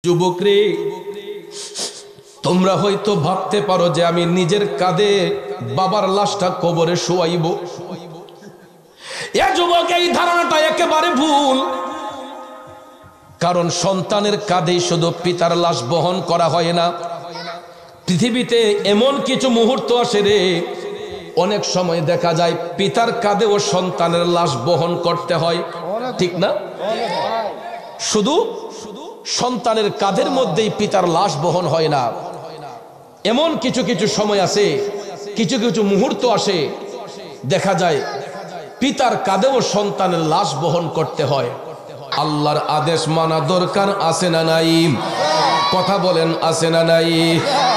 যুবক রে, তোমরা হয়তো ভাবতে পারো যে আমি নিজের কাঁধে বাবার লাশটা কবরে শোয়াইব। এ যুবক, এই ধারণাটা একেবারে ভুল। কারণ সন্তানের কাঁধেই শুধু পিতার লাশ বহন করা হয় না। পৃথিবীতে এমন কিছু মুহূর্ত আসে রে, অনেক সময় দেখা যায় পিতার কাঁধেও সন্তানের লাশ বহন করতে হয়, ঠিক না? শুধু সন্তানের কাঁধের মধ্যেই পিতার লাশ বহন হয় না। এমন কিছু কিছু সময় আছে, কিছু কিছু মুহূর্ত আসে, দেখা যায় পিতার কাঁধেও সন্তানের লাশ বহন করতে হয়। আল্লাহর আদেশ মানা দরকার আছে না নাই? কথা বলেন, আছে না নাই?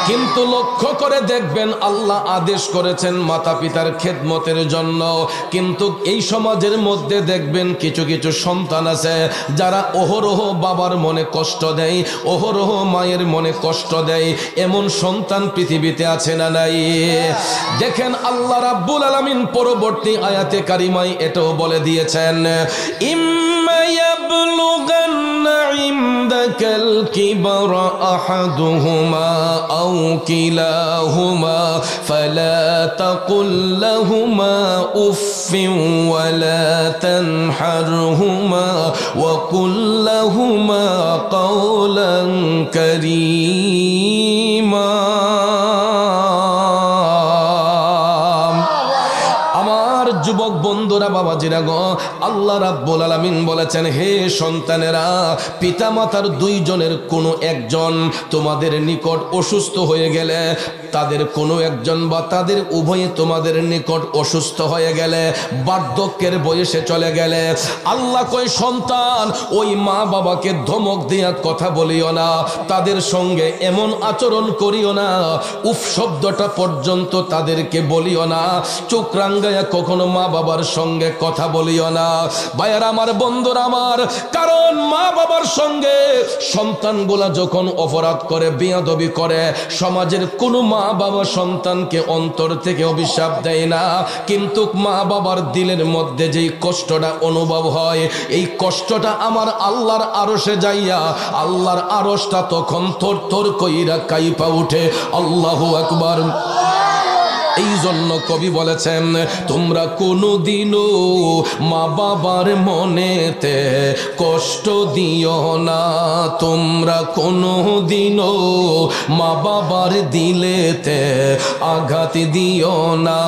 কিন্তু লক্ষ্য করে দেখবেন, আল্লাহ আদেশ করেছেন মাতা পিতার খেদমতের জন্য, কিন্তু এই সমাজের মধ্যে দেখবেন কিছু কিছু সন্তান আছে যারা অহরহ বাবার মনে কষ্ট দেয়, অহরহ মায়ের মনে কষ্ট দেয়। এমন সন্তান পৃথিবীতে আছে না নাই? দেখেন আল্লাহ রাব্বুল আলামিন পরবর্তী আয়াতে কারিমায় এটাও বলে দিয়েছেন, ইম্মা ইয়াবলুগান্না ইনদাকাল কিবরা আহাদুহুমা আও কিলাহুমা ফালা তাকুল লাহুমা উফফিন ওয়ালা তানহারহুমা ওয়া কুল লাহুমা কাওলান কারীমা। যুবক বন্ধুরা, বাবাজিরা গো, আল্লাহ রাব্বুল আলামিন বলেছেন, হে সন্তানেরা, পিতামাতার দুইজনের কোনো একজন তোমাদের নিকট অসুস্থ হয়ে গেলে, তাদের কোনো একজন বা তাদের উভয়ে তোমাদের নিকট অসুস্থ হয়ে গেলে, বার্ধক্যের বয়সে চলে গেলে, আল্লাহ কই সন্তান ওই মা বাবাকে ধমক দিয়া কথা বলিও না, তাদের সঙ্গে এমন আচরণ করিও না, উফ শব্দটা পর্যন্ত তাদেরকে বলিও না, চোখ রাঙ্গায়া কখনো মা বাবার সঙ্গে কথা বলিও না। ভাইয়ার আমার, বন্ধুরা আমার, কারণ মা বাবার সঙ্গে সন্তানগুলা যখন অপরাধ করে, বেয়াদবি করে, সমাজের কোনো মা বাবা সন্তানকে অন্তর থেকে অভিশাপ দেয় না, কিন্তু মা বাবার দিলের মধ্যে যেই কষ্টটা অনুভব হয়, এই কষ্টটা আমার আল্লাহর আরশে যাইয়া, আল্লাহর আরশটা তখন থর থর কইরা কাইপা উঠে। আল্লাহু আকবার। এই জন্য কবি বলেছেন, তোমরা কোনোদিনও মা বাবার মনেতে কষ্ট দিও না, তোমরা কোনোদিনও মা বাবার দিলেতে আঘাত দিও না।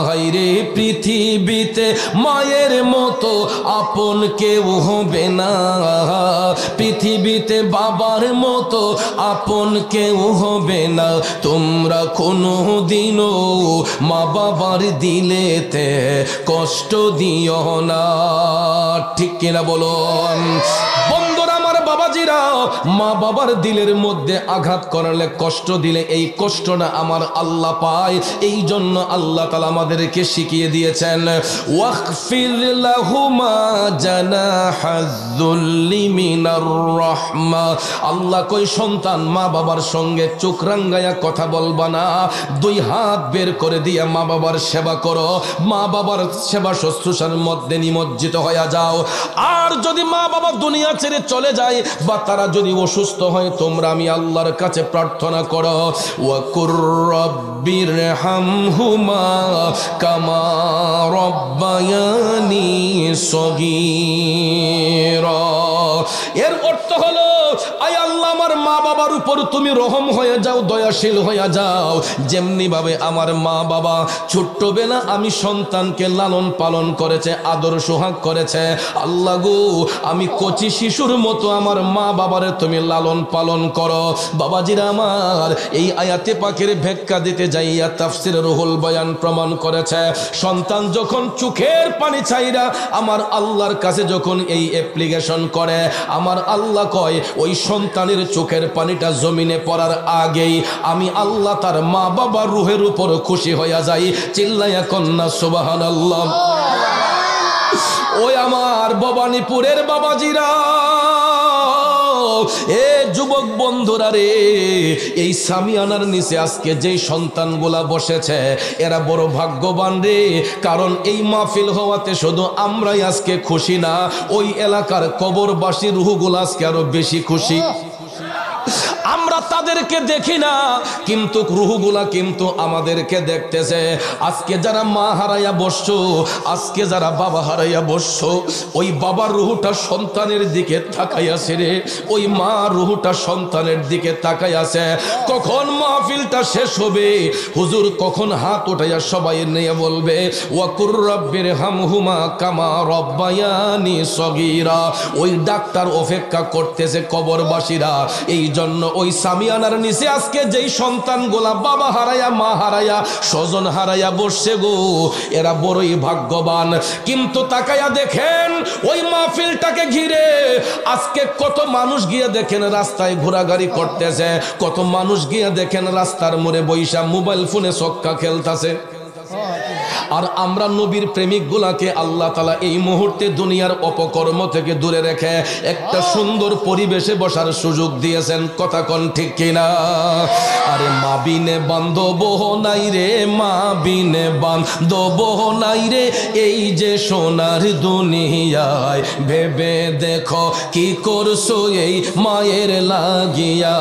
হায়রে পৃথিবীতে মায়ের মতো আপন কেউ হবে না, পৃথিবীতে বাবার মতো আপন কেউ হবে না, তোমরা কোনোদিনও মা বাবার দিলেতে কষ্ট দিও না। ঠিক কিনা বলুন বন্ধুরা আমার, বাবাজিরা, মা বাবার দিলের মধ্যে আঘাত করলে, কষ্ট দিলে, এই কষ্টটা আমার আল্লাহ পায়। এই জন্য আল্লাহ তাআলা আমাদেরকে শিখিয়ে দিয়েছেন, ওয়াগফির লাহুমা জানাহায-যুল্লি মিনার রাহমা। আল্লাহ কই সন্তান, মা বাবার সঙ্গে চোখ রাঙ্গায়া কথা বলবা না, দুই হাত বের করে দিয়া মা বাবার সেবা করো, মা বাবার সেবা শুশ্রূষার মধ্যে নিমজ্জিত হয়ে যাও। আর যদি মা বাবা দুনিয়া ছেড়ে চলে যায় বা তারা যদি অসুস্থ হয়, তোমরা আমি আল্লাহর কাছে প্রার্থনা করো, ওয়া কুর রব্বিরহামহুমা কামা রব্বায়ানি সগীরা। এর অর্থ হলো, আয় আল্লাহ, আমার মা বাবার উপর তুমি রহম হয়ে যাও, দয়াশীল হয়ে যাও, যেমনি ভাবে আমার মা বাবা ছোট্টবেলা আমি সন্তানকে লালন পালন করেছে, আদর সোহাগ করেছে, আল্লাহ গো, আমি কচি শিশুর মতো আমার মা বাবারে তুমি লালন পালন করো। বাবাজিরা আমার, এই আয়াতে পাকের ব্যাখ্যা দিতে যাইয়া তাফসির রুহুল বয়ান প্রমাণ করেছে, সন্তান যখন চোখের পানি ছাইরা আমার আল্লাহর কাছে যখন এই অ্যাপ্লিকেশন করে, আমার আল্লাহ কয় ওই সন্তানের চোখের পানিটা জমিনে পড়ার আগেই আমি আল্লাহ তার মা বাবার রুহের উপর খুশি হইয়া যাই। চিল্লাইয়া কন্যা সুবহানাল্লাহ। ওই আমার ভবানীপুরের বাবাজিরা, এ যুবক বন্ধুরা রে, এই সামিয়ানার নিচে আজকে যেই সন্তানগুলা বসেছে, এরা বড় ভাগ্যবান রে। কারণ এই মাহফিল হওয়াতে শুধু আমরাই আজকে খুশি না, ওই এলাকার কবরবাসী রুহগুলো আজকে আরো বেশি খুশি। তাদেরকে দেখি না, কিন্তু রুহগুলা কিন্তু আমাদেরকে দেখতেছে। আজকে যারা মা হারাইয়া বসছো, আজকে যারা বাবা হারাইয়া বসছো, ওই বাবার রুহটা সন্তানের দিকে তাকাইয়াছে রে, ওই মা রুহটা সন্তানের দিকে তাকাইয়াছে। কখন মাহফিলটা শেষ হবে, হুজুর কখন হাত উঠাইয়া সবাই নিয়ে বলবে ওয়াকুর রব্বির হামহুমা কামা রব্বায়ানি সগীরা, ওই ডাক্তার অপেক্ষা করতেছে কবরবাসীরা। এই জন্য ওই সামিয়ানার নিচে আজকে যেই সন্তানগুলা বাবা হারাইয়া মা হারাইয়া স্বজন হারাইয়া বসছে গো, এরা বড়ই ভাগ্যবান। কিন্তু তাকাইয়া দেখেন ওই মাহফিলটাকে ঘিরে আজকে কত মানুষ গিয়ে দেখেন রাস্তায় ঘোরাঘুরি করতেছে, কত মানুষ গিয়ে দেখেন রাস্তার মোড়ে বৈশা মোবাইল ফোনে ছক্কা খেলতেছে। আর আমরা নবীর প্রেমিক গুলাকে আল্লাহ তাআলা এই মুহূর্তে দুনিয়ার অপকর্ম থেকে দূরে রেখে একটা সুন্দর পরিবেশে বসার সুযোগ দিয়েছেন। কথা কোন ঠিক কিনা? আরে মা বিনে বান্ধব নাই রে, মা বিনে বান্ধব নাই রে, এই যে সোনার দুনিয়ায় ভেবে দেখো কি করছো এই মায়ের লাগিয়া,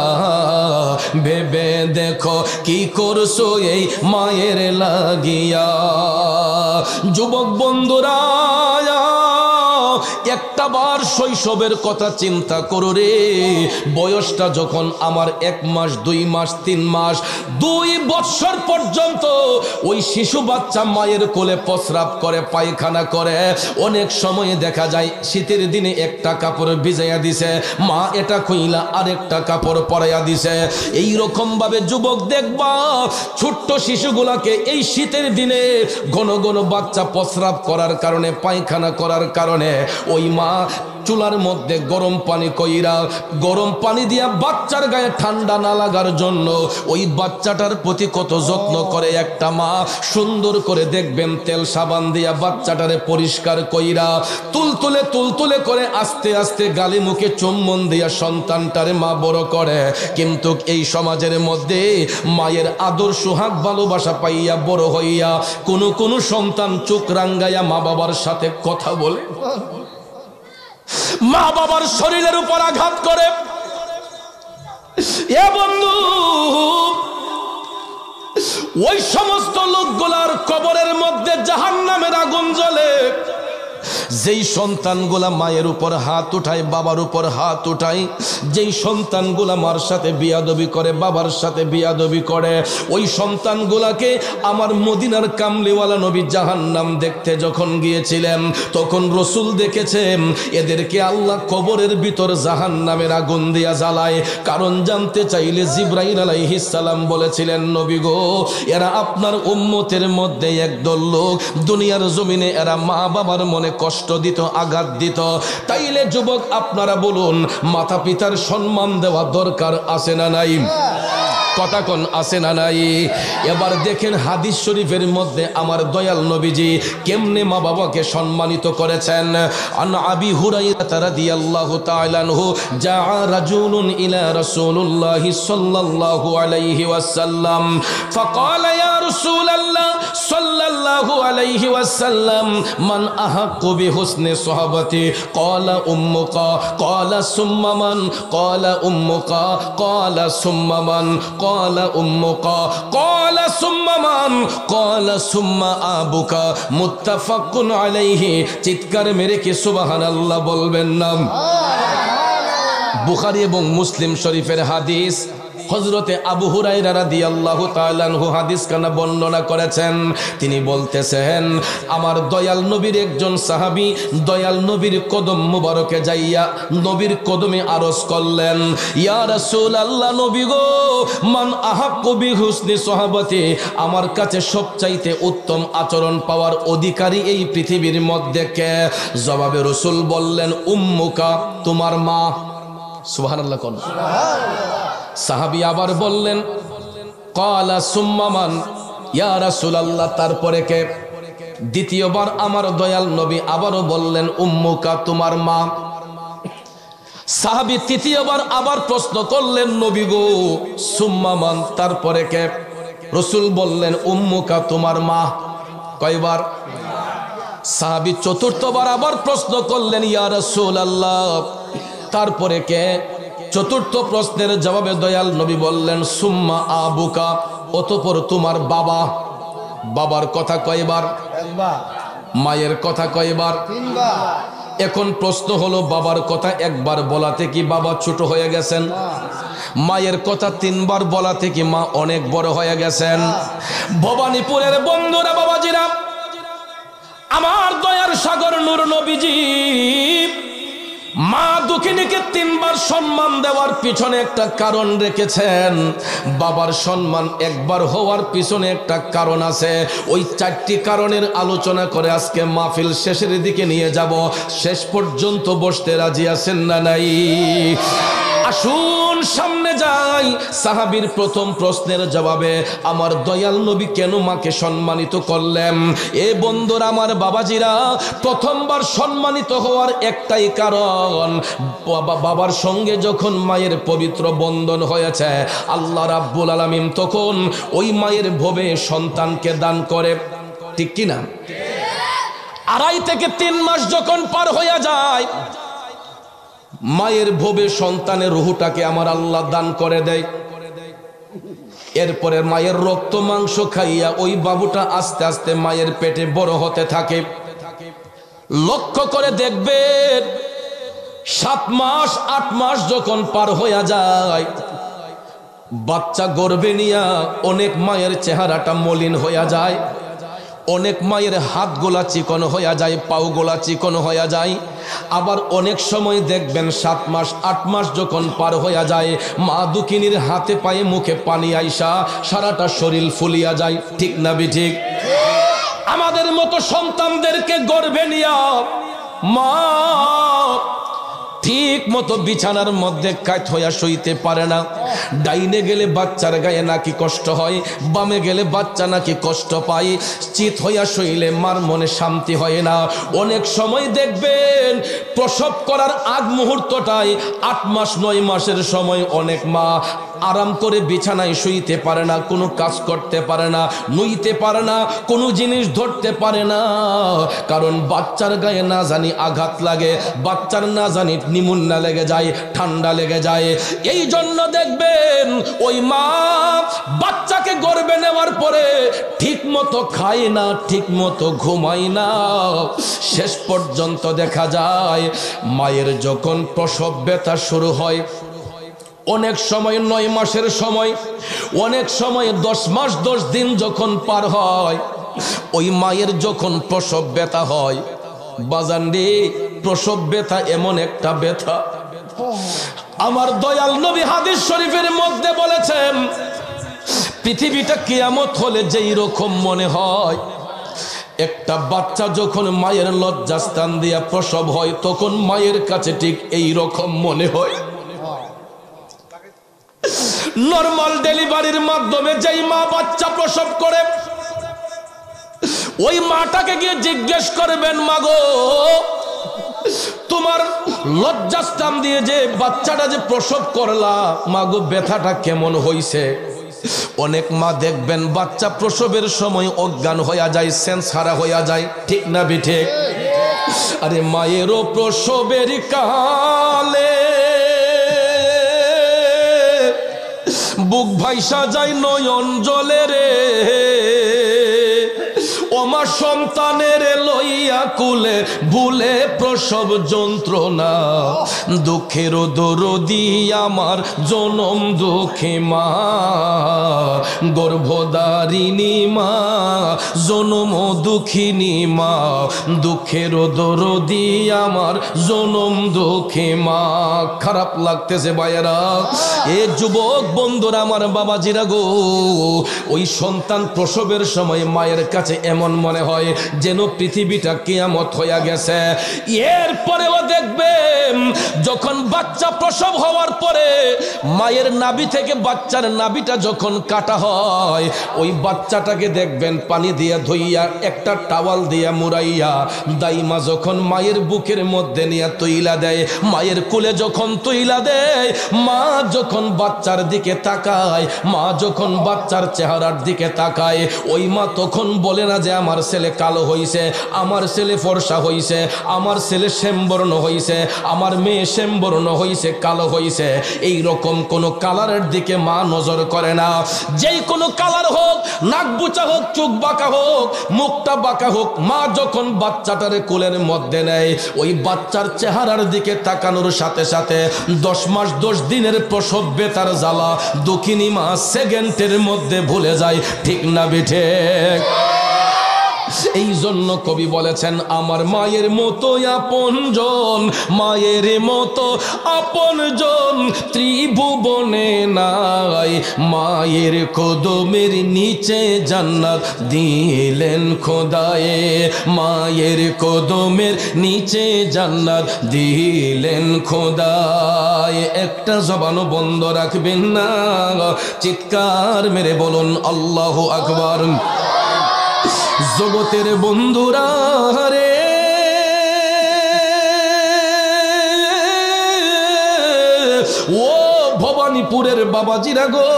ভেবে দেখো কি করছো এই মায়ের লাগিয়া। যুবক বন্ধুরা, একটা বার শৈশবের কথা চিন্তা করো রে। বয়সটা যখন আমার 1 মাস 2 মাস 3 মাস 2 বছর পর্যন্ত ওই শিশু বাচ্চা মায়ের কোলে প্রস্রাব করে, পায়খানা করে। অনেক সময় দেখা যায় শীতের দিনে একটা কাপড় ভিজাইয়া দিছে, মা এটা খুইলা আরেকটা কাপড় পরাইয়া দিছে। এই রকম ভাবে যুবক দেখবা ছোট্ট শিশুগুলাকে এই শীতের দিনে ঘন ঘন বাচ্চা প্রস্রাব করার কারণে, পায়খানা করার কারণে ওই মা চুলার মধ্যে গরম পানি কইরা, গরম পানি দিয়া বাচ্চার গায়ে ঠান্ডা না লাগার জন্য ওই বাচ্চাটার প্রতি কত যত্ন করে একটা মা। সুন্দর করে দেখবেন তেল সাবান দিয়া বাচ্চাটারে পরিষ্কার কইরা তুলতুলে করে আস্তে আস্তে গালি মুখে চুম্বন দিয়া সন্তানটারে মা বড় করে। কিন্তু এই সমাজের মধ্যে মায়ের আদর সোহাগ ভালোবাসা পাইয়া বড় হইয়া কোন সন্তান চোখ রাঙ্গাইয়া মা বাবার সাথে কথা বলে, মা বাবার শরীরের উপর আঘাত করে। এ বন্ধু, ওই সমস্ত লোকগুলার কবরের মধ্যে জাহান্নামের আগুন জ্বলে। যেই সন্তানগুলা মায়ের উপর হাত উঠায়, বাবার উপর হাত উঠায়, যেই সন্তানগুলা মার সাথে বিয়াদবি করে, বাবার সাথে বিয়াদবি করে, ওই সন্তানগুলাকে আমার মদিনার কামলিওয়ালা নবী জাহান্নাম দেখতে যখন গিয়েছিলেন তখন রসুল দেখেছেন এদেরকে আল্লাহ কবরের ভিতর জাহান্নামের আগুন দিয়া জ্বালায়। কারণ জানতে চাইলে জিবরাইল আলাইহিস সালাম বলেছিলেন, নবী গো, এরা আপনার উম্মতের মধ্যে একদল লোক, দুনিয়ার জমিনে এরা মা বাবার মনে কষ্ট দিত, আঘাত দিত। তাইলে যুবক আপনারা বলুন, মাতা পিতার সম্মান দেওয়া দরকার আছে না নাই? কথা কোন আছে না নাই? এবার দেখেন হাদিস শরীফের মধ্যে আমার দয়াল নবীজি কেমনে মা বাবাকে সম্মানিত করেছেন। আন আবি হুরায়রা রাদিয়াল্লাহু তাআলা আনহু জাআ রাজুলুন ইলা রাসূলুল্লাহি সাল্লাল্লাহু আলাইহি ওয়াসাল্লাম ফাকালা ইয়া রাসূলাল্লাহ সাল্লাল্লাহু আলাইহি ওয়াসাল্লাম মান আহাক্কু বিহুসনি সাহাবাতি ক্বালা উম্মুকা ক্বালা সুম্মা মান ক্বালা উম্মুকা ক্বালা সুম্মা মান ক্বালা উম্মুকা ক্বালা সুম্মা মান ক্বালা সুম্মা আবুকা মুত্তাফাকুন আলাইহি। চিৎকার মেরে কি সুবহানাল্লাহ বলবেন না? বুখারী এবং মুসলিম শরীফের হাদিস। হযরতে আবু হুরায়রা রাদিয়াল্লাহু তাআলা আনহু হাদিস কানা বর্ণনা করেছেন। তিনি বলতেছেন, আমার দয়াল নবীর একজন সাহাবী দয়াল নবীর কদম মুবারকে যাইয়া নবীর কদমে আরজ করলেন, ইয়া রাসূলুল্লাহ, নবী গো, মান আহাক্কু বিহুসনি সাহাবাতি, আমার কাছে সবচাইতে উত্তম আচরণ পাওয়ার অধিকারী এই পৃথিবীর মধ্যে কে? জবাবে রাসূল বললেন, উম্মুকা, তোমার মা। সুবহানাল্লাহ কোন? সাহাবী আবার বললেন, ক্বালা সুম্মা মান, ইয়া রাসূলুল্লাহ, তারপরে কে? দ্বিতীয়বার আমার দয়াল নবী আবারও বললেন, উম্মুকা, তোমার মা। সাহাবী তৃতীয়বার আবার প্রশ্ন করলেন, নবী গো, সুম্মা মান, তারপরে কে? রাসূল বললেন, উম্মুকা, তোমার মা। কয়বার? সাহাবী চতুর্থবার আবার প্রশ্ন করলেন, ইয়া রাসূলুল্লাহ, তারপরে কে? চতুর্থ প্রশ্নের জবাবে দয়াল নবী বললেন সুম্মা আবুকা, অতঃপর তোমার বাবা। বাবার কথা কয়বার? মায়ের কথা কয়বার? এখন প্রশ্ন হলো, বাবার কথা একবার বলাতে কি বাবা ছোট হয়ে গেছেন? মায়ের কথা 3 বার বলাতে কি মা অনেক বড় হয়ে গেছেন? ভবানীপুরের বন্ধুরা, বাবাজিরা, আমার দয়ার সাগর নূর নবীজি মা দুঃখিনীকে 3 বার সম্মান দেওয়ার পিছনে একটা কারণ রেখেছেন। বাবার সম্মান একবার হওয়ার পিছনে একটা কারণ আছে। ওই 4টি কারণের আলোচনা করে আজকে মাহফিল শেষের দিকে নিয়ে যাব। শেষ পর্যন্ত বসতে রাজি আছেন না নাই? আসুন সামনে যাই। সাহাবীর প্রথম প্রশ্নের জবাবে আমার দয়াল নবী কেন মাকে সম্মানিত করলেন? এ বন্ধুরা, আমার বাবাজিরা, প্রথমবার সম্মানিত হওয়ার একটাই কারণ, বাবার সঙ্গে যখন মায়ের পবিত্র বন্ধন হয়েছে, আল্লাহ রাব্বুল আলামিন তখন ওই মায়ের ভবে সন্তানকে দান করে। ঠিক কিনা? 2.5 থেকে 3 মাস যখন পার হয়ে যায়, মায়ের ভবে সন্তানের রুহটাকে আমার আল্লাহ দান করে দেয়। এরপরে মায়ের রক্ত মাংস খাইয়া ওই বাবুটা আস্তে আস্তে মায়ের পেটে বড় হতে থাকে। লক্ষ্য করে দেখবেন 7 মাস 8 মাস যখন পার হয়ে যায়, বাচ্চা গর্ভে নিয়া অনেক মায়ের চেহারাটা মলিন হয়ে যায়, অনেক মায়ের হাতগুলা চিকন হয়ে যায়, পাওগুলা চিকন হয়ে যায়। আবার অনেক সময় দেখবেন 7 মাস 8 মাস যখন পার হয়ে যায়, মা দুঃখিনীর হাতে পায়ে মুখে পানি আইসা সারাটা শরীর ফুলিয়া যায়। ঠিক না বেঠিক? আমাদের মতো সন্তানদেরকে গর্ভে নিয়া মা ঠিক মতো বিছানার মধ্যে কাত হইয়া শুইতে পারে না। ডাইনে গেলে বাচ্চার গায়ে নাকি কষ্ট হয়, বামে গেলে বাচ্চা নাকি কষ্ট পায়। চিত হইয়া শুইলে মার মনে শান্তি হয় না। অনেক সময় দেখবেন প্রসব করার আগ মুহূর্তটায় 8 মাস 9 মাসের সময় অনেক মা আরাম করে বিছানায় শুইতে পারে না, কোনো কাজ করতে পারে না, নুইতে পারে না, কোনো জিনিস ধরতে পারে না। কারণ বাচ্চার গায়ে না জানি আঘাত লাগে, বাচ্চার না জানি নিমুন্না লেগে যায়, ঠান্ডা লেগে যায়। এই জন্য দেখবেন ওই মা বাচ্চাকে গর্ভে নেওয়ার পরে ঠিক মতো খায় না, ঠিক মতো ঘুমায় না। শেষ পর্যন্ত দেখা যায় মায়ের যখন প্রসব ব্যথা শুরু হয়, অনেক সময় 9 মাসের সময়, অনেক সময় 10 মাস 10 দিন যখন পার হয়, ওই মায়ের যখন প্রসব ব্যথা হয়, বাজান রে, প্রসব ব্যথা এমন একটা ব্যথা, আমার দয়াল নবী হাদিস শরীফের মধ্যে বলেছেন, পৃথিবীটা কিয়ামত হলে যেই রকম মনে হয়, একটা বাচ্চা যখন মায়ের লজ্জাস্থান দিয়া প্রসব হয়, তখন মায়ের কাছে ঠিক এই রকম মনে হয়। নরমাল ডেলিভারির মাধ্যমে যেই মা বাচ্চা প্রসব করে, ওই মাটাকে গিয়ে জিজ্ঞেস করবেন, মাগো তোমার লজ্জাস্থান দিয়ে যে বাচ্চাটা যে প্রসব করলা, মাগো ব্যথাটা কেমন হইছে? অনেক মা দেখবেন বাচ্চা প্রসবের সময় অজ্ঞান হইয়া যায়, সেন্স হারা হইয়া যায়। ঠিক না বিঠিক? আরে মায়েরও প্রসবের কালে বুক ভাইসা যায় নয়ন জলে রে, ওমা সন্তানের লইয়া কুলে ভুলে প্রসব যন্ত্রণা, দুঃখের দরদি আমার জনম দুঃখী মা, গর্ভধারিণী মা, জনম দুঃখিনী মা, দুঃখের দরদি আমার জনম দুঃখী মা। খারাপ লাগতেছে ভাইয়েরা, এ যুবক বন্ধুরা, আমার বাবাজিরা গো, ওই সন্তান প্রসবের সময় মায়ের কাছে এমন মনে হয় যেন পৃথিবীটা কিয়ামত হইয়া গেছে। এরপরেও দেখবেন যখন বাচ্চা প্রসব হওয়ার পরে মায়ের নাভি থেকে বাচ্চার নাভিটা যখন কাটা হয়, ওই বাচ্চাটাকে দেখবেন পানি দিয়ে ধুইয়া একটা টাওয়াল দিয়ে মুড়াইয়া দাইমা যখন মায়ের বুকের মধ্যে নিয়ে তৈলা দেয়, মায়ের কোলে যখন তৈলা দেয়, মা যখন বাচ্চার দিকে তাকায়, মা যখন বাচ্চার চেহারার দিকে তাকায়, ওই মা তখন বলে না যে আমার ছেলে কালো হইছে, আমার ছেলে ফর্সা হইছে, আমার ছেলে শ্যামবর্ণ হইছে, আমার মেয়ে শ্যামবর্ণ হইছে, কালো হইছে, এই রকম কোন কালারের দিকে মা নজর করে না। যেই কোনো কালার হোক, নাক বুচা হোক, চোখ বাঁকা হোক, মুখটা বাঁকা হোক, মা যখন বাচ্চাটারে কোলের মধ্যে নেয়, ওই বাচ্চার চেহারার দিকে তাকানোর সাথে সাথে 10 মাস 10 দিনের প্রসব বেতার জ্বালা দুঃখিনী মা সেকেন্ডের মধ্যে ভুলে যায়। ঠিক না বিঠে? এই জন্য কবি বলেছেন, আমার মায়ের মতো আপনজন, মায়ের মতো আপনজন ত্রিভুবনে নাই, মায়ের কদমের নিচে জান্নাত দিলেন খোদায়ে, মায়ের কদমের নিচে জান্নাত দিলেন খোদায়ে। একটা জবানও বন্ধ রাখবেন না, চিৎকার মেরে বলুন আল্লাহু আকবার। জগতের বন্ধুরা রে, ও ভবানীপুরের বাবাজিরা গো,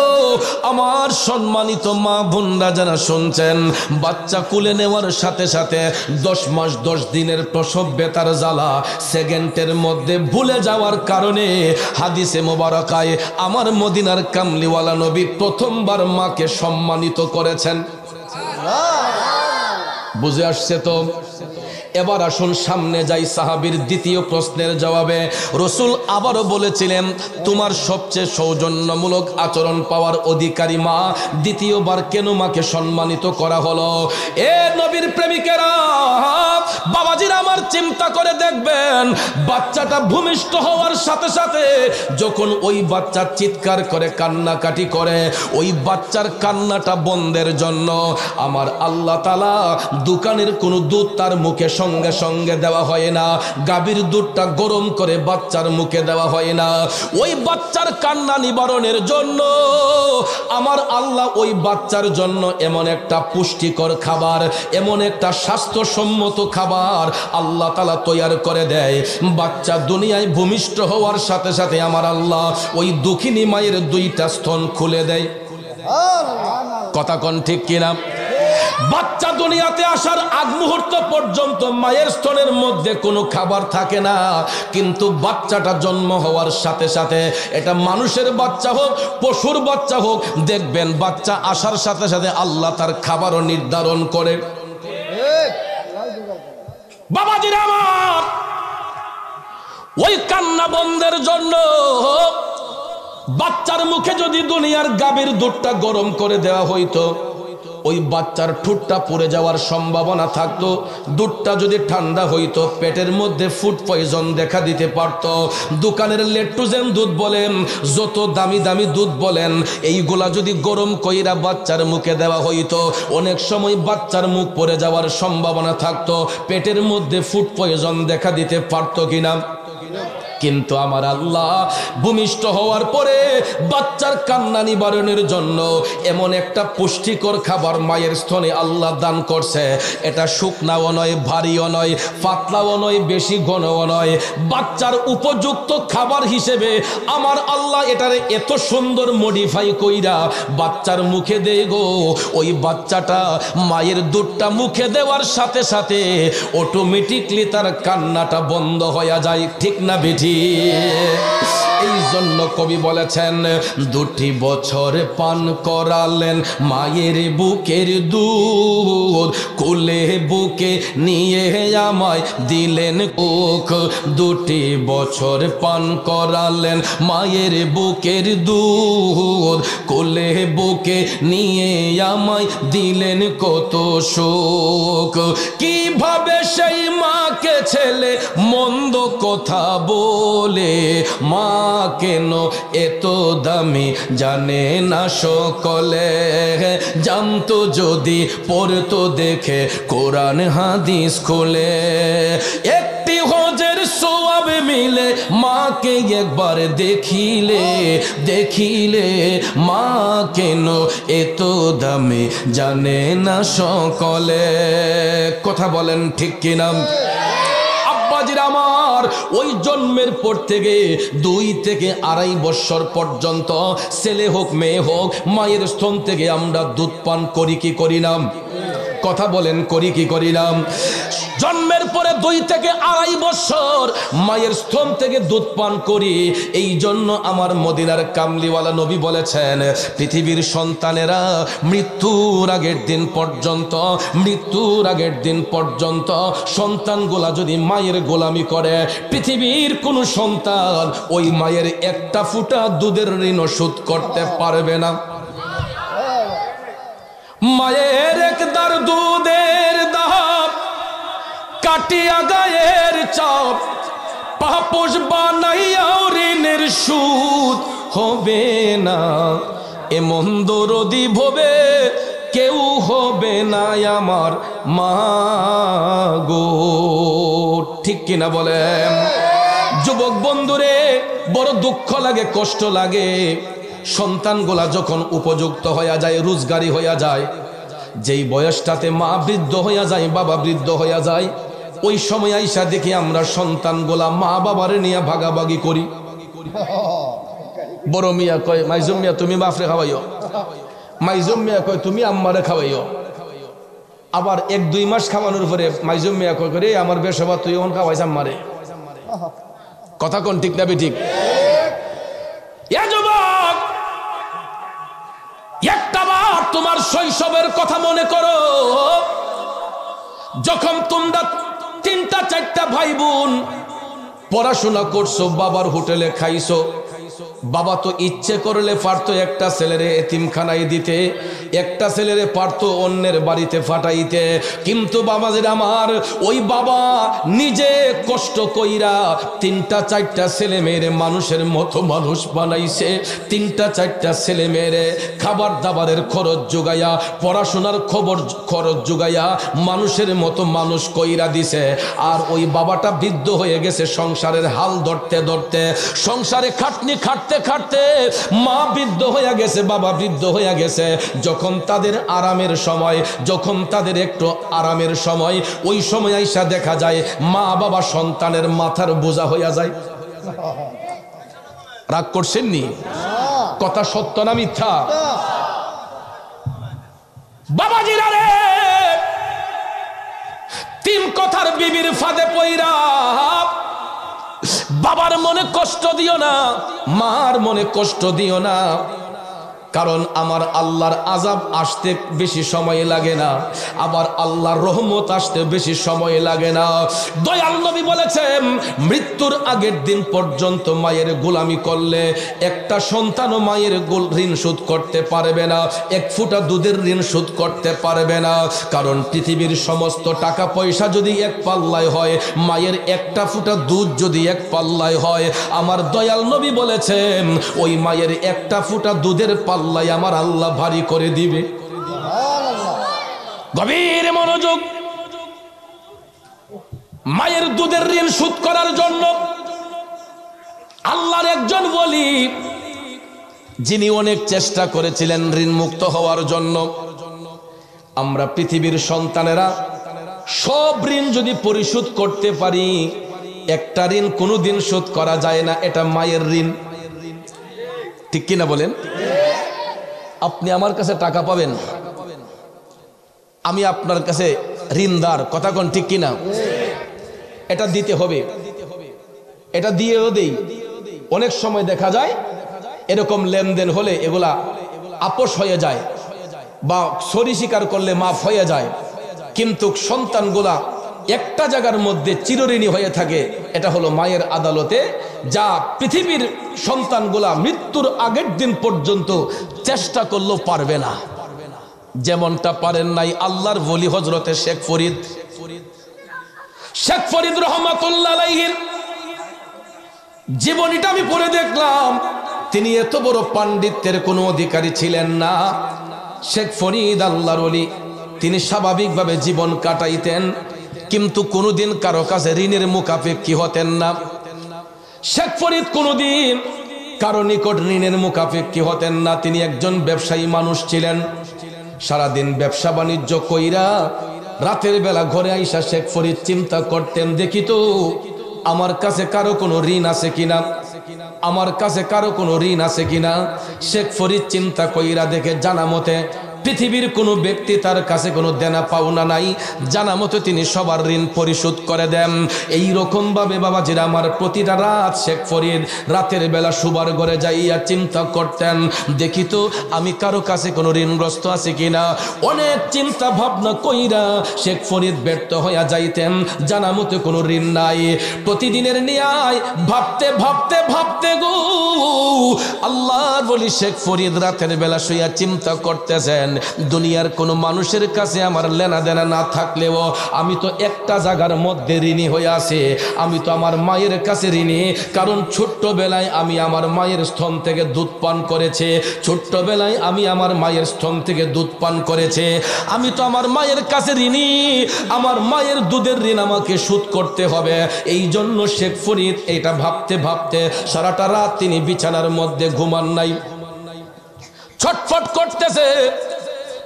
আমার সম্মানিত মা বোনরা যারা শুনছেন, বাচ্চা কুলে নেওয়ার সাথে সাথে 10 মাস 10 দিনের প্রসব বেতার জ্বালা সেকেন্ডের মধ্যে ভুলে যাওয়ার কারণে হাদিসে মোবারকায় আমার মদিনার কামলিওয়ালা নবী প্রথমবার মাকে সম্মানিত করেছেন। বুঝে আসছে তো? এবার আসুন সামনে যাই সাহাবীর দ্বিতীয় প্রশ্নের জবাবে। রসুল আবারও বলেছিলেন, তোমার সবচেয়ে সৌজন্যমূলক আচরণ পাওয়ার অধিকারী মা, দ্বিতীয়বার কেন মাকে সম্মানিত করা হলো? এ নবীর প্রেমিকেরা, বাবাজিরা আমার, চিন্তা করে দেখবেন, বাচ্চাটা ভূমিষ্ঠ হওয়ার সাথে সাথে যখন ওই বাচ্চা চিৎকার করে কান্নাকাটি করে, ওই বাচ্চার কান্নাটা বন্ধের জন্য আমার আল্লাহ তাআলা দোকানের কোনো দুধ তার মুখে সঙ্গে সঙ্গে দেওয়া হয় না, গাভীর দুধটা গরম করে বাচ্চার মুখে দেওয়া হয় না। ওই বাচ্চার কান্না নিবারণের জন্য আমার আল্লাহ ওই বাচ্চার জন্য এমন একটা পুষ্টিকর খাবার, এমন একটা স্বাস্থ্যসম্মত খাবার আল্লাহ তাআলা তৈরি করে দেয়। বাচ্চা দুনিয়ায় ভূমিষ্ঠ হওয়ার সাথে সাথে আমার আল্লাহ ওই দুঃখিনী মায়ের 2টা স্তন খুলে দেয়। কথা কোন ঠিক কিনা? বাচ্চা দুনিয়াতে আসার আগ মুহূর্ত পর্যন্ত মায়ের স্তনের মধ্যে কোনো খাবার থাকে না, কিন্তু বাচ্চাটা জন্ম হওয়ার সাথে সাথে, এটা মানুষের বাচ্চা হোক, পশুর বাচ্চা হোক, দেখবেন বাচ্চা আসার সাথে সাথে আল্লাহ তার খাবারও নির্ধারণ করে। বাবাজিরা আমার, ওই কান্না বন্ধের জন্য বাচ্চার মুখে যদি দুনিয়ার গাভীর দুধটা গরম করে দেওয়া হইতো, ওই বাচ্চার ঠোঁটটা পুড়ে যাওয়ার সম্ভাবনা থাকতো। দুধটা যদি ঠান্ডা হইতো, পেটের মধ্যে ফুড পয়জন দেখা দিতে পারত। দোকানের লেট্টোজেন দুধ বলেন, যত দামি দামি দুধ বলেন, এইগুলা যদি গরম কইরা বাচ্চার মুখে দেওয়া হইতো, অনেক সময় বাচ্চার মুখ পড়ে যাওয়ার সম্ভাবনা থাকতো, পেটের মধ্যে ফুড পয়জন দেখা দিতে পারত কিনা? কিন্তু আমার আল্লাহ ভূমিষ্ঠ হওয়ার পরে বাচ্চার কান্না নিবারণের জন্য এমন একটা পুষ্টিকর খাবার মায়ের স্তনে আল্লাহ দান করছে। এটা শুকনাও নয়, ভারীও নয়, পাতলাও নয়, বেশি ঘনও নয়, বাচ্চার উপযুক্ত খাবার হিসেবে আমার আল্লাহ এটারে এত সুন্দর মডিফাই কইরা বাচ্চার মুখে দেয় গো। ওই বাচ্চাটা মায়ের দুধটা মুখে দেওয়ার সাথে সাথে অটোমেটিকলি তার কান্নাটা বন্ধ হয়ে যায়। ঠিক না বেঠি? এই জন্য কবি বলেছেন, 2টি বছর পান করালেন মায়ের বুকের দুধ, কোলে বুকে নিয়ে আমায় দিলেন কোক। 2টি বছর পান করালেন মায়ের বুকের দুধ, কোলে বুকে নিয়ে আমায় দিলেন কত সুখ। কিভাবে সেই মাকে ছেলে মন্দ কথা বলে, মা কেন এত দামি জানে না সকলে, জানতো যদি পড়তো দেখে কোরআন হাদিস খুলে। একটি হজের সওয়াব মিলে মাকে একবার দেখিলে, দেখিলে মা কেন এত দামি জানে না সকলে। কথা বলেন ঠিক কিনা? আমার ওই জন্মের পর থেকে 2 থেকে 2.5 বছর পর্যন্ত ছেলে হোক মেয়ে হোক, মায়ের স্তন থেকে আমরা দুধ পান করি কি করি না? কথা বলেন করি কি করি না? জন্মের পরে 2 থেকে 2.5 বছর মায়ের স্তন থেকে দুধ পান করি। এই জন্য আমার মদিনার কামলিওয়ালা নবী বলেছেন, পৃথিবীর সন্তানেরা মৃত্যুর আগের দিন পর্যন্ত সন্তানগুলা যদি মায়ের গোলামি করে, পৃথিবীর কোন সন্তান ওই মায়ের একটা ফুটা দুধের ঋণ শোধ করতে পারবে না। মায়ের একদার দুধের দাম কাটিয়া গায়ের চাপ, পাপোশ বানাইয়াও ঋণের সুদ হবে না। এমন দরদি ভবে কেউ হবে না আমার মা গো। ঠিক কিনা বলেন? যুবক বন্ধুরে, বড় দুঃখ লাগে, কষ্ট লাগে। সন্তানগুলা যখন উপযুক্ত হইয়া যায়, রোজগারি হইয়া যায়, যেই বয়সটাতে মা বৃদ্ধ হইয়া যায়, বাবা বৃদ্ধ হইয়া যায়, ওই সময় আইসা দেখি আমরা সন্তানগুলা মা বাবারে নিয়ে ভাগাভাগি করি। বড় মিয়া কয়, মাইজুম মিয়া তুমি বাপরে খাওয়াইও, মাইজুম মিয়া কয় তুমি আম্মারে খাওয়াইও। আবার 1-2 মাস খাওয়ানোর পরে মাইজুম মিয়া কয় করে আমার বেশবা তুই এখন খাওয়াইছ আম্মারে। কথা কোন ঠিক না ঠিক? একটাবার তোমার শৈশবের কথা মনে করো, যখন তোমরা 3-4টা ভাই বোন পড়াশোনা করছো, বাবার হোটেলে খাইছো। বাবা তো ইচ্ছে করলে পারতো একটা ছেলেরে এতিমখানায় দিতে, একটা ছেলেরে পারতো অন্যের বাড়িতে ফাটাইতে, কিন্তু বাবাজির আমার ওই বাবা নিজে কষ্ট কইরা 3-4টা ছেলে মেয়েরে মানুষের মতো মানুষ বানাইছে। 3-4টা ছেলে মেয়েরে খাবার দাবারের খরচ যোগাইয়া, পড়াশোনার খরচ যোগাইয়া মানুষের মতো মানুষ কইরা দিছে। আর ওই বাবাটা বৃদ্ধ হয়ে গেছে সংসারের হাল ধরতে ধরতে, সংসারে খাটনি খাটতে খাটতে মা বৃদ্ধ হয়ে গেছে, বাবা বৃদ্ধ হয়ে গেছে। যখন তাদের আরামের সময়, যখন তাদের একটু আরামের সময়, ওই সময় আইসা দেখা যায় মা বাবা সন্তানের মাথার বোঝা হইয়া যায়। রাগ করছেন নি? কথা সত্য না মিথ্যা? বাবাজিরা রে, 3 কথার বিবির ফাঁদে পইরা বাবার মনে কষ্ট দিও না, মার মনে কষ্ট দিও না। কারণ আমার আল্লাহর আযাব আসতে বেশি সময় লাগে না, আবার আল্লাহর রহমত আসতে বেশি সময় লাগে না। দয়াল নবী বলেছেন, মৃত্যুর আগের দিন পর্যন্ত মায়ের গোলামি করলে একটা সন্তানও মায়ের ঋণ শোধ করতে পারবে না, 1 ফোঁটা দুধের ঋণ শোধ করতে পারবে না। কারণ পৃথিবীর সমস্ত টাকা পয়সা যদি এক পাল্লায় হয়, মায়ের একটা ফোঁটা দুধ যদি এক পাল্লায় হয়, আমার দয়াল নবী বলেছেন ওই মায়ের একটা ফোঁটা দুধের পাল্লা আমার আল্লাহ ভারী করে দিবে। গভীর মনোযোগ। মায়ের দুধের ঋণ শোধ করার জন্য আল্লাহর একজন ওলি, যিনি অনেক চেষ্টা করেছিলেন ঋণ মুক্ত হওয়ার জন্য। আমরা পৃথিবীর সন্তানেরা সব ঋণ যদি পরিশোধ করতে পারি, একটা ঋণ কোনোদিন শোধ করা যায় না, এটা মায়ের ঋণ। ঠিক কিনা বলেন? আপনি আমার কাছে টাকা পাবেন, আমি আপনার কাছে ঋণদার। কথা কোন ঠিক কিনা? এটা দিতে হবে, এটা দিয়েও দেই। অনেক সময় দেখা যায় এরকম লেনদেন হলে এগুলা আপোষ হয়ে যায় বা সরি স্বীকার করলে মাফ হয়ে যায়, কিন্তু সন্তানগুলা একটা জায়গার মধ্যে চিরঋণী হয়ে থাকে। এটা হলো মায়ের আদালতে, যা পৃথিবীর সন্তানগুলা মৃত্যুর আগের দিন পর্যন্ত চেষ্টা করলেও পারবে না। যেমনটা পারেন নাই আল্লাহর ওলি হযরতে শেখ ফরিদ রহমাতুল্লাহ আলাইহির জীবনীটা আমি পড়ে দেখলাম। তিনি এত বড় পাণ্ডিত্যের কোনো অধিকারী ছিলেন না। শেখ ফরিদ আল্লাহর ওলি, তিনি স্বাভাবিকভাবে জীবন কাটাইতেন, কিন্তু কোনোদিন কারো কাছে ঋণের মুখাপেক্ষী হতেন না। শেখ ফরিদ কোনোদিন কারো নিকট ঋণের মুখাপেক্ষী হতেন না। তিনি একজন ব্যবসায়ী মানুষ ছিলেন। সারাদিন ব্যবসা বাণিজ্য কইরা রাতের বেলা ঘরে আইসা শেখ ফরিদ চিন্তা করতেন, দেখি তো আমার কাছে কারো কোনো ঋণ আছে কিনা, আমার কাছে কারো কোনো ঋণ আছে কিনা। শেখ ফরিদ চিন্তা কইরা দেখে জানা মতে পৃথিবীর কোনো ব্যক্তি তার কাছে কোনো দেনা পাওনা নাই, জানা মতো তিনি সবার ঋণ পরিশোধ করে দেন। এই রকম ভাবে বাবাজিরা আমার প্রতিটা রাত শেখ ফরিদ রাতের বেলা শুবার ঘরে যাইয়া চিন্তা করতেন, দেখি তো আমি কারো কাছে কোনো ঋণগ্রস্ত আছে কিনা। অনেক চিন্তা ভাবনা কইরা শেখ ফরিদ ব্যর্থ হইয়া যাইতেন, জানা মতো কোনো ঋণ নাই। প্রতিদিনের নিয়ায় ভাবতে ভাবতে ভাবতে গো আল্লাহর বলি শেখ ফরিদ রাতের বেলা শুইয়া চিন্তা করতেছেন, দুনিয়ার কোনো মানুষের কাছে আমার লেনা দেনা না থাকলেও আমি তো একটা জায়গার মধ্যে ঋণী হয়ে আছি, আমি তো আমার মায়ের কাছে ঋণী। কারণ ছোট্টবেলায় আমি আমার মায়ের স্তন থেকে দুধ পান করেছে, ছোট্টবেলায় আমি আমার মায়ের স্তন থেকে দুধ পান করেছে, আমি তো আমার মায়ের কাছে ঋণী। আমার মায়ের দুধের ঋণ আমাকে শোধ করতে হবে। এই জন্য শেখ ফরিদ এটা ভাবতে ভাবতে সারাটা রাত তিনি বিছানার মধ্যে ঘুমান নাই, ছটফট করতেছে।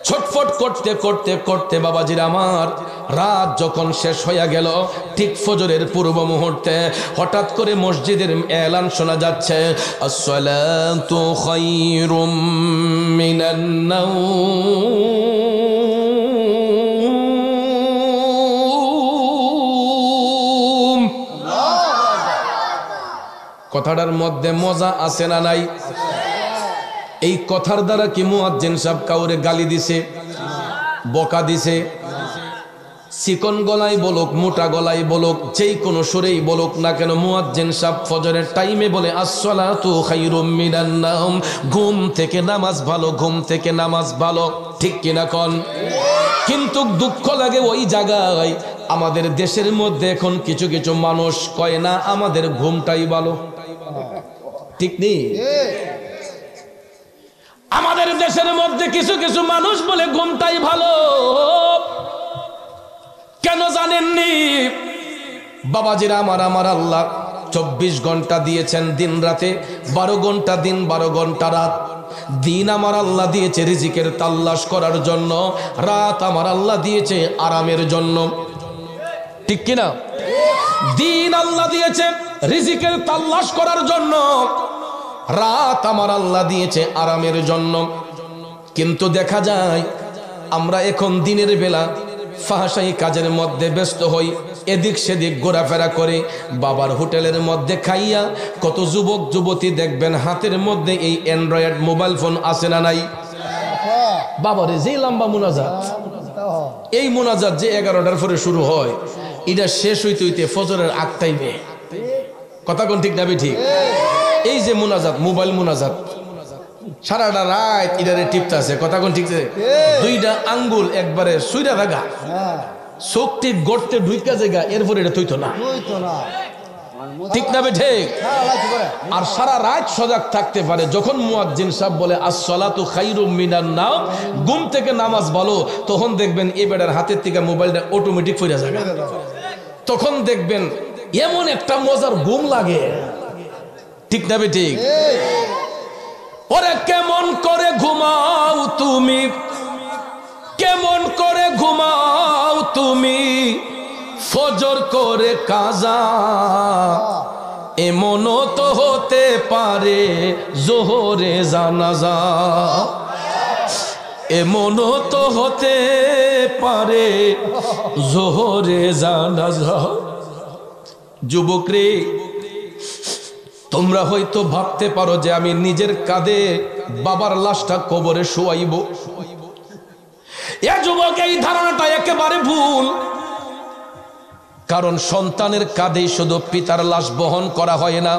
ছটফট করতে করতে করতে বাবাজির আমার রাত যখন শেষ হইয়া গেল, ঠিক ফজরের পূর্ব মুহূর্তে হঠাৎ করে মসজিদের এলান শোনা যাচ্ছে, আসসালাতু খায়রুম মিনান নাওম। কথাটার মধ্যে মজা আছে না নাই? এই কথার দ্বারা কি মুয়াজ্জিন সাহেব কাউরে গালি দিছে, বকা দিছে? চিকন গলায় বলুক, মোটা গলায় বলুক, যেই কোনো সুরেই বলুক না কেন, মুয়াজ্জিন সাহেব ফজরের টাইমে বলে আসসালাতু খায়রুম মিনান নাওম, ঘুম থেকে নামাজ ভালো, ঘুম থেকে নামাজ ভালো। ঠিক কিনা কোন? কিন্তু দুঃখ লাগে ওই জায়গায় আমাদের দেশের মধ্যে এখন কিছু কিছু মানুষ কয় না আমাদের ঘুমটাই ভালো। ঠিক নেই? আমাদের দেশের মধ্যে কিছু কিছু মানুষ বলে ঘুমটাই ভালো। কেন জানেননি বাবাজিরা আমার? আমার আল্লাহ 24 ঘন্টা দিয়েছেন, দিন রাতে 12 ঘন্টা দিন, 12 ঘন্টা রাত। দিন আমার আল্লাহ দিয়েছে রিজিকের তালাশ করার জন্য, রাত আমার আল্লাহ দিয়েছে আরামের জন্য। ঠিক কিনা? দিন আল্লাহ দিয়েছে রিজিকের তালাশ করার জন্য, রাত আমার আল্লাহ দিয়েছে আরামের জন্য। কিন্তু দেখা যায় আমরা এখন দিনের বেলা ফাহাশাই কাজের মধ্যে ব্যস্ত হই, এদিক সেদিক ঘোরাফেরা করে, বাবার হোটেলের মধ্যে খাইয়া কত যুবক যুবতী দেখবেন হাতের মধ্যে এই অ্যান্ড্রয়েড মোবাইল ফোন আছে না নাই? বাবারে যে লম্বা মুনাজাত, এই মুনাজাত যে 11টার পরে শুরু হয়, এটা শেষ হইতে হইতে ফজরের আগ টাইমে। কথা কোন ঠিক না ঠিক? এই যে মুনাজাত, মোবাইল মুনাজাত, সারাটা রাত ইদারে টিপতে আছে। কথা কোন ঠিক? দুইটা আঙ্গুল একবারে সুইরা থাকা, চোখটি গড়তে ঢুইকা জায়গা, এরপরে এটা তুইতো না। ঠিক না ঠিক? আর সারা রাত সজাগ থাকতে পারে। যখন মুয়াজ্জিন সাহেব বলে আসসালাতু খায়রুম মিনান নাওম, ঘুম থেকে নামাজ ভালো, তখন দেখবেন এই বেটার হাতের থেকে মোবাইলটা অটোমেটিক ফিরে যাবে। তখন দেখবেন এমন একটা মজার ঘুম লাগে। ঠিক না ঠিক? ওরে কেমন করে ঘুমাও তুমি, কেমন করে ঘুমাও তুমি, ফজর করে কাজা, এমনও তো হতে পারে জোহরে জানাজা, এমনও তো হতে পারে জোহরে জানাজা। যুবক রে, তোমরা হয়তো ভাবতে পারো যে আমি নিজের কাঁধে বাবার লাশটা কবরে শোয়াইব। এ যুবক, এই ধারণাটা একেবারে ভুল। কারণ সন্তানের কাঁধেই শুধু পিতার লাশ বহন করা হয় না।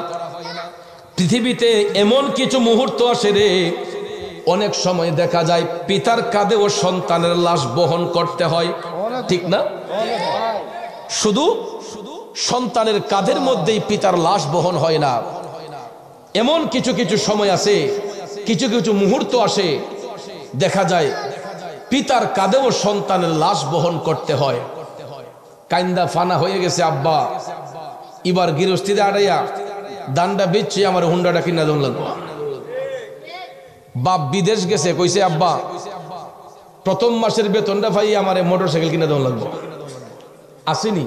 পৃথিবীতে এমন কিছু মুহূর্ত আসে রে, অনেক সময় দেখা যায় পিতার কাঁধেও সন্তানের লাশ বহন করতে হয়। ঠিক না? শুধু সন্তানের কাঁধের মধ্যেই পিতার লাশ বহন হয় না। এমন কিছু কিছু সময় আছে, কিছু কিছু মুহূর্ত আসে, দেখা যায় পিতার কাঁধেও সন্তানের লাশ বহন করতে হয়। কাইন্দা ফানা হয়ে গেছে আব্বা, এবার গৃহস্থিতে আড়াইয়া দান্ডা বেচছে, আমার হুন্ডাটা কিনা দন লাগবো। বাপ বিদেশ গেছে, কইছে আব্বা প্রথম মাসের বেতনটা ভাই আমার মোটর সাইকেল কিনা দন লাগবো। আসেনি?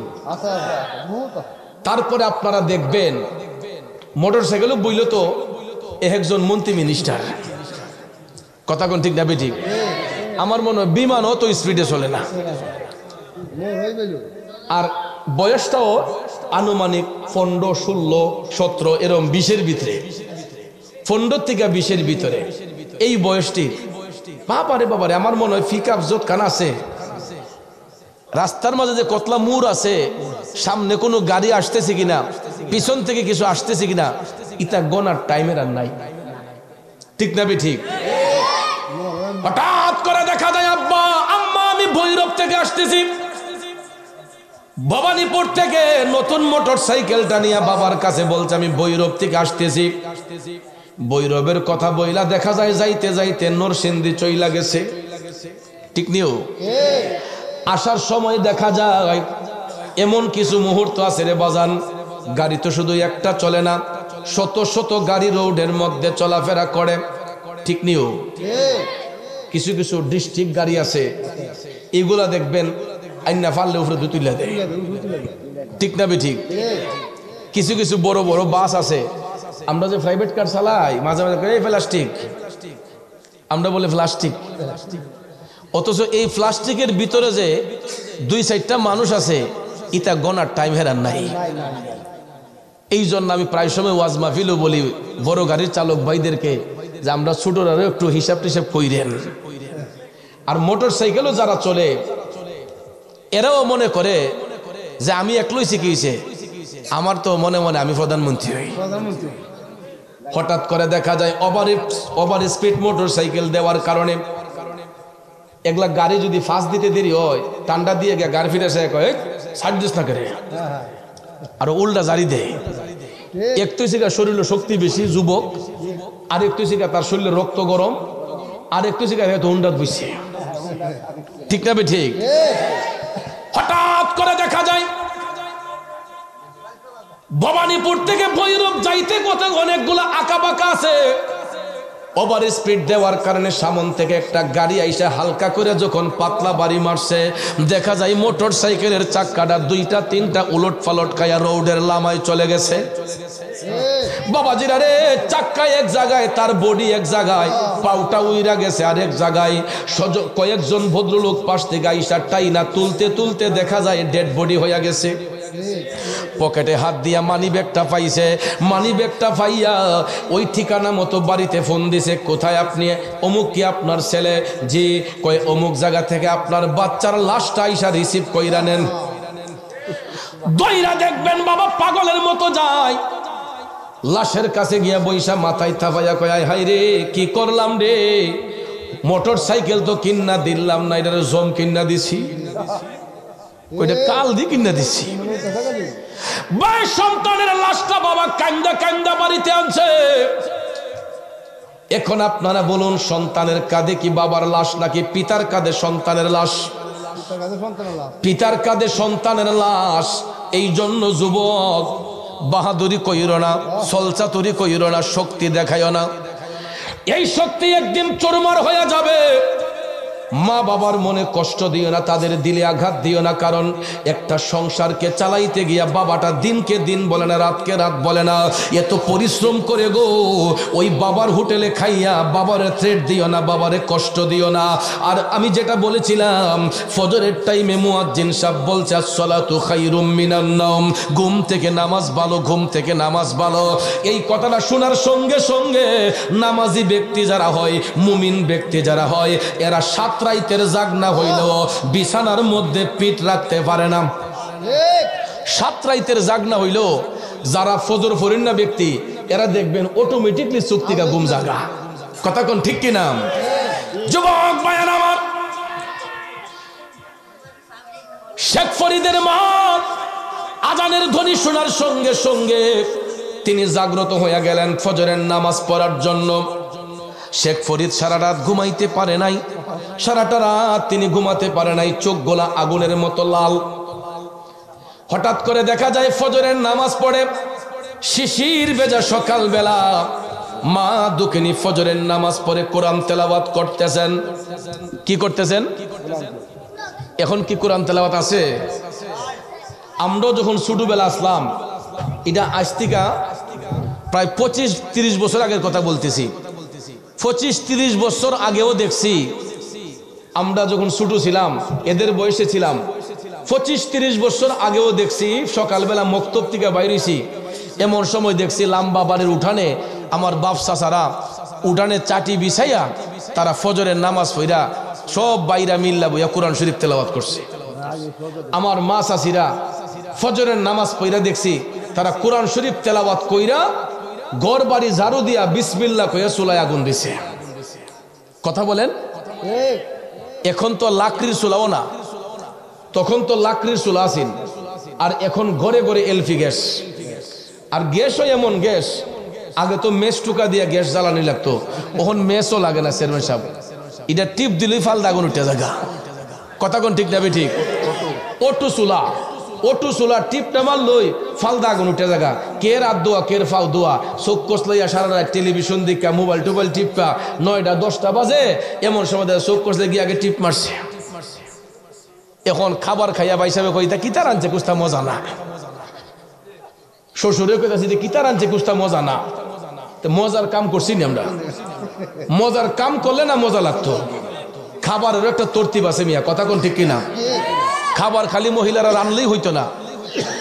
তারপরে আপনারা দেখবেন মোটর সাইকেলও বইল তো একজন মন্ত্রী মিনিস্টার। কথা কোন ঠিক না ঠিক? আমার মনে হয় বিমানও তো স্পিডে চলে না। আর বয়সটাও আনুমানিক 15, 16, 17 এরকম 20-এর ভিতরে, 15 থেকে 20-এর ভিতরে এই বয়সটি। বাবারে বাবারে, আমার মনে হয় পিকআপ জোট কান আছে, রাস্তার মাঝে যে কতলা মুর আছে, সামনে কোনো গাড়ি আসতেছে কিনা, পিছন থেকে কিছু আসতেছে কিনা, ইটা গোনার টাইমের আর নাই। ঠিক না ঠিক? হঠাৎ করে দেখা যায় আব্বা আম্মা আমি ভৈরব থেকে আসতেছি, ভবানীপুর থেকে নতুন মোটর সাইকেলটা নিয়ে বাবার কাছে বলছে আমি ভৈরব থেকে আসতেছি। ভৈরবের কথা বইলা দেখা যায় যাইতে যাইতে নরসিংদী চইলা গেছে। ঠিক নিও? আসার সময় দেখা যায় এমন কিছু মুহূর্ত আছে রে বাজান, গাড়ি তো শুধু একটা চলে না, শত শত গাড়ি রোডের মধ্যে চলাফেরা করে। ঠিক নিও? কিছু কিছু ডিস্ট্রিক্ট গাড়ি আছে, এগুলা দেখবেন আইনা ফাললে উপরে দুতুইলা দেয়। ঠিক না ঠিক? কিছু কিছু বড় বড় বাস আছে, আমরা যে প্রাইভেট কার চালাই মাঝে মাঝে এই প্লাস্টিক, আমরা বলে প্লাস্টিক, অথচ এই প্লাস্টিকের ভিতরে যে 2-4টা মানুষ আছে, ইটা গনার টাইম হেরান নাই। এই জন্য আমি প্রায় সময় ওয়াজ মাহফিলও বলি বড় গাড়ির চালক ভাইদেরকে যে আমরা ছোটরাও একটু হিসাব টিসাব কইরেন। আর মোটর সাইকেলও যারা চলে এরাও মনে করে যে আমি একলাই শিখিয়েছে, আমার তো মনে মনে আমি প্রধানমন্ত্রী হই। হঠাৎ করে দেখা যায় ওভার স্পিড মোটর সাইকেল দেওয়ার কারণে এগুলা গাড়ি যদি ফাঁস দিতে দেরি হয়, টান্ডা দিয়ে গিয়ে গাড়ি ফিরে এসে কয় ছাড় দিস না করে, আর উল্টা জারি দেয়। একটু শিখা শরীরে শক্তি বেশি যুবক, আর একটু শিখা তার শরীরে রক্ত গরম, আর একটু শিখা হুন্ডাত বসছে। ঠিক না ঠিক? হঠাৎ করে দেখা যায় ভবানীপুর থেকে ভৈরব যাইতে কত অনেকগুলা আঁকা বাঁকা আছে, ওভার স্পিড দেওয়ার কারণে সামন থেকে একটা গাড়ি আইসা হালকা করে যখন পাতলা বাড়ি মারছে, দেখা যায় মোটর সাইকেলের চাক্কাটা 2-3টা উলট পালট খাইয়া রোডের লামায় চলে গেছে। বাবাজিরা রে, চাক্কা এক জায়গায়, তার বডি এক জায়গায়, পাউটা উইরা গেছে আরেক জায়গায়। কয়েকজন ভদ্রলোক পাশ থেকে আইসা টাইনা তুলতে তুলতে দেখা যায় ডেড বডি হইয়া গেছে। পকেটে হাত দিয়া মানি ব্যাগটা পাইছে, মানি ব্যাগটা পাইয়া ওই ঠিকানা মতো বাড়িতে ফোন দিছে, কোথায় আপনি? অমুক। কি আপনার ছেলে? জি। কয় অমুক জায়গা থেকে আপনার বাচ্চার লাশটা আইসা রিসিভ কইরা নেন। দইরা দেখবেন বাবা পাগলের মতো যায়, লাশের কাছে গিয়া বইসা মাথায় থাপাইয়া কয় আয় হাই রে কি করলাম রে, মোটর সাইকেল তো কিন্না দিলাম না, এটা জম কিন্না দিছি, ওইটা কাল দিয়ে কিন্না দিছি। ভাই সন্তানের লাশটা বাবা কান্দা কান্দা বাড়িতে আনছে। এখন আপনারা বলুন, সন্তানের কাঁধে কি বাবার লাশ নাকি পিতার কাঁধে সন্তানের লাশ? পিতার কাঁধে সন্তানের লাশ। এই জন্য যুবক বাহাদুরি কইরো না, সলচাতুরি কইরো না, শক্তি দেখাইও না। এই শক্তি একদিন চোরমার হয়ে যাবে। মা বাবার মনে কষ্ট দিও না, তাদের দিলে আঘাত দিও না, কারণ একটা সংসারকে চালাইতে গিয়া বাবাটা দিনকে দিন বলে না, রাতকে রাত বলে না, এত পরিশ্রম করে গো। ওই বাবার হোটেলে খাইয়া বাবারে থ্রেট দিও না, বাবারে কষ্ট দিও না। আর আমি যেটা বলেছিলাম, ফজরের টাইমে মুয়াজ্জিন সাহেব বলছে আসসালাতু খায়রুম মিনান নাওম, ঘুম থেকে নামাজ ভালো, ঘুম থেকে নামাজ ভালো। এই কথাটা শোনার সঙ্গে সঙ্গে নামাজি ব্যক্তি যারা হয়, মুমিন ব্যক্তি যারা হয়, এরা 7 রাতের জাগনা হইলেও বিছানার মধ্যে পিঠ রাখতে পারে না। 7 রাতের জাগনা হইলেও যারা ফজর ফরিন না ব্যক্তি, এরা দেখবেন অটোমেটিকলি চুক্তিকা ঘুম জাগা। কথা কোন ঠিক কিনা? যুবক ভাইয়ের আমার, শেখ ফরিদের মা আজানের ধ্বনি শোনার সঙ্গে সঙ্গে তিনি জাগ্রত হয়ে গেলেন ফজরের নামাজ পড়ার জন্য। শেখ ফরিদ সারা রাত ঘুমাইতে পারে নাই, সারাটা রাত তিনি ঘুমাতে পারে নাই, চোখ গোলা আগুনের মতো লাল। হঠাৎ করে দেখা যায় ফজরের নামাজ পড়ে, শিশির ভেজা সকাল বেলা মা দুঃখিনী ফজরের নামাজ পড়ে কোরআন তেলাওয়াত করতেছেন। কি করতেছেন? এখন কি কোরআন তেলাওয়াত আছে? আমরা যখন ছোটবেলা আসলাম, এটা আজ থেকে প্রায় 25-30 বছর আগের কথা বলতেছি, 25-30 বছর আগেও দেখছি আমরা যখন ছোট ছিলাম, এদের বয়সে ছিলাম, 25-30 বছর আগেও দেখছি সকালবেলা মক্তব থেকে বাইরেছি, এমন সময় দেখছি লাম্বা বাড়ির উঠানে আমার বাপ চাচারা উঠানে চাটি বিছাইয়া তারা ফজরের নামাজ পড়া সব বাইরা মিল্লা বইয়া কোরআন শরীফ তেলাওয়াত করছে। আমার মা চাচিরা ফজরের নামাজ পড়া দেখছি তারা কোরআন শরীফ তেলাওয়াত কইরা ঘর বাড়ি ঝাড়ু দিয়া বিসমিল্লাহ কইয়া চুলায় আগুন দিছে। কথা বলেন, এখন তো লাকড়ির চুলাও না, তখন তো লাকড়ির চুলা আছেন, আর এখন ঘরে ঘরে এলপি গ্যাস। আর গ্যাসও এমন গ্যাস, আগে তো মেস টুকা দিয়া গ্যাস জ্বালানি লাগতো, এখন মেসও লাগে না চেয়ারম্যান সাহেব, এটা টিপ দিলেই ফাল দাগুন উঠে জায়গা। কথা কোন ঠিক যাবে ঠিক? ওটু চুলা টিপটা মার লই ফালদা আগুন উঠে জায়গা। কে রাত দোয়া কের ফাও দোয়া, চোখ কষ লইয়া সারা রাত টেলিভিশন দিকা মোবাইল টোবাইল টিপকা 9টা-10টা বাজে, এমন সময় চোখ কষ গিয়ে আগে টিপ মারছে। এখন খাবার খাইয়া বাইসাবে কইতা কিতার আনছে কুস্তা মজা না, শ্বশুরে কইতাছি যে কিতার আনছে কুস্তা মজা না। মজার কাম করছি না আমরা, মজার কাম করলে না মজা লাগতো। খাবারের একটা তরতিব আছে মিয়া, কথা কোন ঠিক কিনা? খাবার খালি মহিলারা রান্নলেই হইতো না,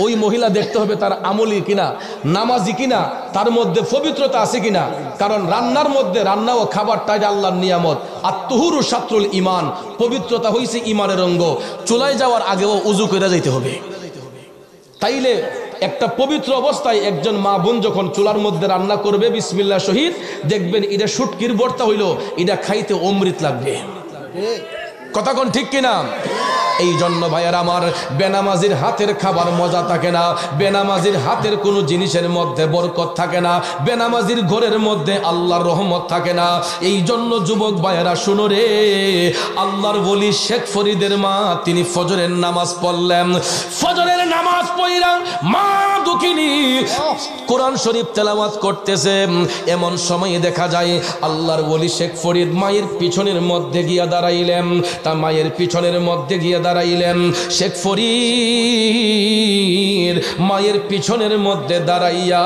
ওই মহিলা দেখতে হবে তার আমলি কিনা, নামাজি কিনা, তার মধ্যে পবিত্রতা আছে কিনা। কারণ রান্নার মধ্যে, রান্না ও খাবারটাই আল্লাহর নিয়ামত। আর তুহুরু শাত্রুল ইমান, পবিত্রতা হইছে ইমানের অঙ্গ। চুলায় যাওয়ার আগেও উজু করে যাইতে হবে। তাইলে একটা পবিত্র অবস্থায় একজন মা বোন যখন চুলার মধ্যে রান্না করবে বিসমিল্লাহ শহীদ, দেখবেন এটা শুটকির ভর্তা হইল, এটা খাইতে অমৃত লাগবে। কথা কোন ঠিক কিনা? এই জন্য ভাইয়ার আমার, বেনামাজির হাতের খাবার মজা থাকে না, বেনামাজির হাতের কোনো জিনিসের মধ্যে বরকত থাকে না, বেনামাজির ঘরের মধ্যে আল্লাহর রহমত থাকে না। এই জন্য যুবক ভাইয়ারা শুনো রে, আল্লাহর ওলি শেখ ফরিদের মা তিনি ফজরের নামাজ পড়লেন। ফজরের নামাজ পড়া মা দুঃখিনী কোরআন শরীফ তেলাওয়াত করতেছে। এমন সময় দেখা যায় আল্লাহর ওলি শেখ ফরিদ মায়ের পিছনের মধ্যে গিয়া দাঁড়াইলেন। তা মায়ের পিছনের মধ্যে গিয়ে দাঁড়াইলেন শেখ ফরিদ মায়ের পিছনের মধ্যে দাঁড়াইয়া।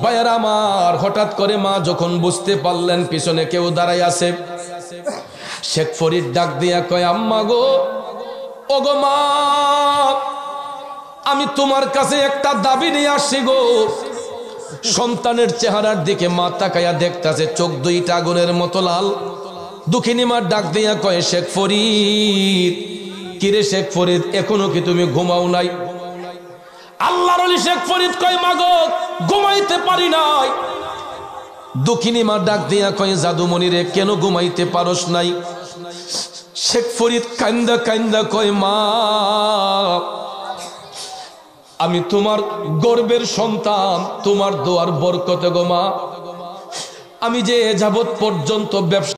ভাইয়ার আমার, হঠাৎ করে মা যখন বুঝতে পারলেন পিছনে কেউ দাঁড়াই আছে, শেখ ফরিদ ডাক দিয়া কয়, আম্মা গো, ওগো মা, আমি তোমার কাছে একটা দাবি নিয়ে আসছি গো। সন্তানের চেহারার দিকে মা তাকাইয়া দেখতাছে, চোখ দুইটা আগুনের মতো লাল। দুঃখিনী মা ডাক দিয়া কয়, শেখ ফরিদ, কিরে শেখ ফরিদ, এখনো কি তুমি ঘুমাও নাই? আল্লাহর ওলি শেখ ফরিদ কয়, মা গো, ঘুমাইতে পারি নাই। দুঃখিনী মা ডাক দিয়া কয়, জাদুমণি রে, কেন ঘুমাইতে পারস নাই? শেখ ফরিদ কান্দা কান্দা কয়, মা, আমি তোমার গর্বের সন্তান, তোমার দোয়ার বরকতে গো মা, আমি যে যাবত পর্যন্ত ব্যবসা